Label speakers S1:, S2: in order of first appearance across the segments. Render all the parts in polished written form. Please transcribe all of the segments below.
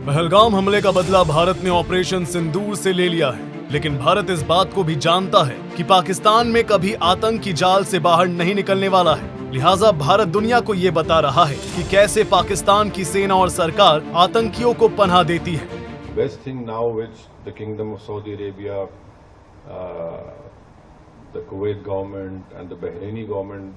S1: पहलगाम हमले का बदला भारत ने ऑपरेशन सिंदूर से ले लिया है, लेकिन भारत इस बात को भी जानता है कि पाकिस्तान में कभी आतंकी जाल से बाहर नहीं निकलने वाला है। लिहाजा भारत दुनिया को ये बता रहा है कि कैसे पाकिस्तान की सेना और सरकार आतंकियों को पनाह देती है।
S2: Best thing now which the Kingdom of Saudi Arabia, the Kuwait government and the Bahraini government,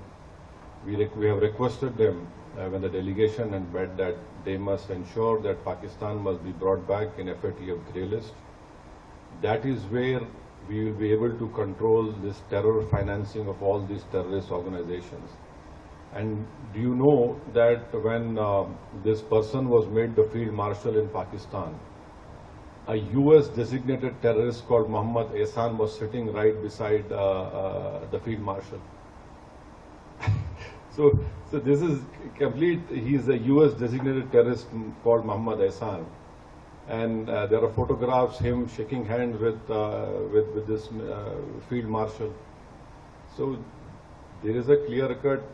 S2: we have requested them when the delegation and met that they must ensure that Pakistan must be brought back in FATF grey list. That is where we will be able to control this terror financing of all these terrorist organizations. And do you know that when this person was made the field marshal in Pakistan, a US designated terrorist called Mohammed Ehsan was sitting right beside the field marshal. So this is complete. He is a US designated terrorist called Mohammed Ehsan, and there are photographs him shaking hands with this field marshal. So there is a clear-cut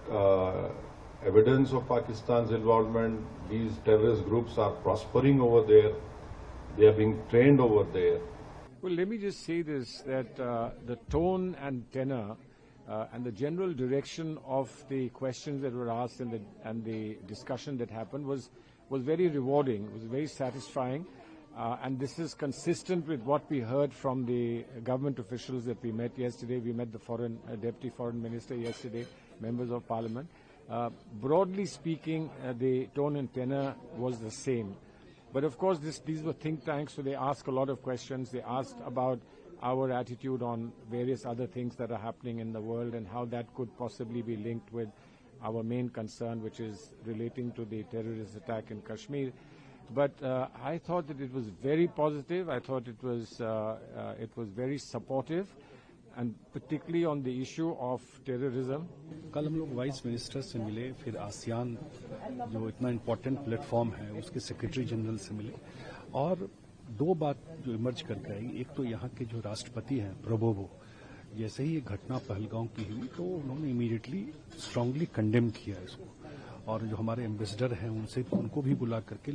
S2: evidence of Pakistan's involvement. These terrorist groups are prospering over there. They are being trained over there.
S3: Well, let me just say this, that the tone and tenor and the general direction of the questions that were asked and the discussion that happened was very rewarding, was very satisfying. And this is consistent with what we heard from the government officials that we met yesterday. We met the Deputy Foreign Minister yesterday, members of Parliament. Broadly speaking, the tone and tenor was the same. But of course, these were think tanks, so they asked a lot of questions. They asked about our attitude on various other things that are happening in the world and how that could possibly be linked with our main concern, which is relating to the terrorist attack in Kashmir. But I thought that it was very positive. I thought it was very supportive, and particularly on the issue of terrorism.
S4: कल हम लोग vice minister से मिले, फिर ASEAN जो इतना important platform है उसके सेक्रेटरी जनरल से मिले, और दो बात जो इमर्ज करके आई, एक तो यहाँ के जो राष्ट्रपति हैं प्रबोवो, जैसे ही ये घटना पहलगाम की हुई तो उन्होंने इमीडिएटली स्ट्रांगली कंडेम किया इसको, और जो हमारे एम्बेसडर हैं उनको भी बुला करके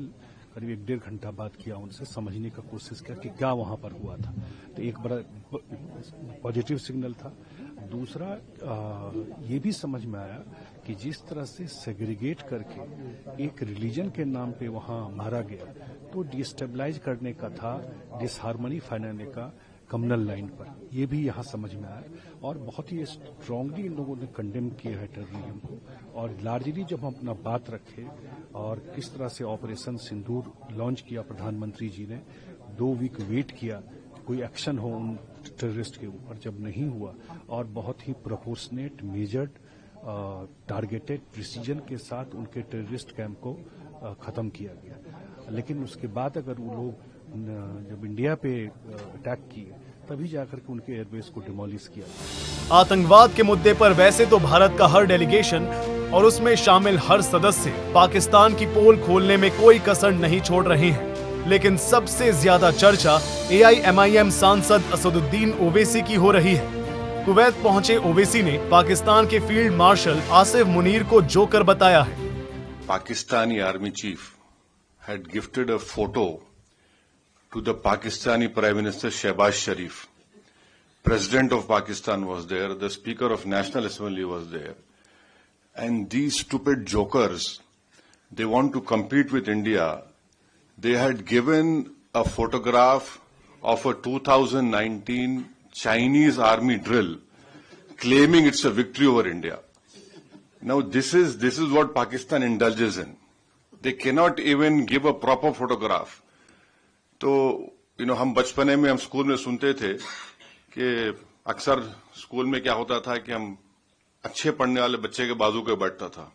S4: करीब 1-1.5 घंटा बात किया, उनसे समझने का कोशिश किया कि क्या वहां पर हुआ था। तो एक बड़ा पॉजिटिव सिग्नल था। दूसरा ये भी समझ में आया कि जिस तरह से सेग्रीगेट करके एक रिलीजन के नाम पे वहां मारा गया, तो डिस्टेबलाइज करने का था, डिसहार्मनी फैलाने का कम्युनल लाइन पर, ये भी यहाँ समझ में आया, और बहुत ही स्ट्रांगली इन लोगों ने कंडेम किया है टेररिज्म को। और लार्जली जब हम अपना बात रखे और किस तरह से ऑपरेशन सिंदूर लॉन्च किया प्रधानमंत्री जी ने, 2 वीक वेट किया कोई एक्शन हो उन टेररिस्ट के ऊपर, जब नहीं हुआ, और बहुत ही प्रोपोर्शनेट, मेजर्ड, टारगेटेड प्रिसीजन के साथ उनके टेररिस्ट कैंप को खत्म किया गया। लेकिन उसके बाद अगर वो लोग जब इंडिया पे अटैक किए, तभी जाकर के उनके एयरबेस को डिमोलिश किया।
S1: आतंकवाद के मुद्दे पर वैसे तो भारत का हर डेलीगेशन और उसमें शामिल हर सदस्य पाकिस्तान की पोल खोलने में कोई कसर नहीं छोड़ रहे हैं, लेकिन सबसे ज्यादा चर्चा AIMIM सांसद असदुद्दीन ओवैसी की हो रही है। कुवैत पहुंचे ओवैसी ने पाकिस्तान के फील्ड मार्शल आसिफ मुनीर को जोकर बताया है।
S5: Pakistani army chief had gifted a photo to the Pakistani Prime Minister Shehbaz Sharif. President of Pakistan was there, the Speaker of National Assembly was there. And these stupid jokers, they want to compete with India. They had given a photograph of a 2019 Chinese army drill, claiming it's a victory over India. Now this is what Pakistan indulges in. They cannot even give a proper photograph. तो हम बचपने में हम school में सुनते थे कि अक्सर स्कूल में क्या होता था कि हम अच्छे पढ़ने वाले बच्चे के बाजू पे बैठता था,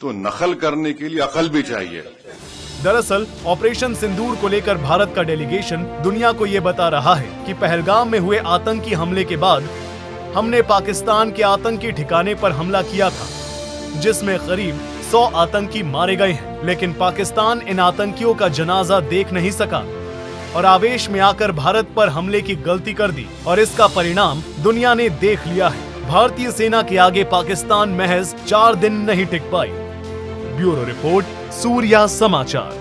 S5: तो नकल करने के लिए अकल भी चाहिए।
S1: दरअसल ऑपरेशन सिंदूर को लेकर भारत का डेलीगेशन दुनिया को ये बता रहा है कि पहलगाम में हुए आतंकी हमले के बाद हमने पाकिस्तान के आतंकी ठिकाने पर हमला किया था, जिसमें करीब 100 आतंकी मारे गए हैं, लेकिन पाकिस्तान इन आतंकियों का जनाजा देख नहीं सका और आवेश में आकर भारत पर हमले की गलती कर दी, और इसका परिणाम दुनिया ने देख लिया है। भारतीय सेना के आगे पाकिस्तान महज 4 दिन नहीं टिक पाई। ब्यूरो रिपोर्ट, सूर्या समाचार।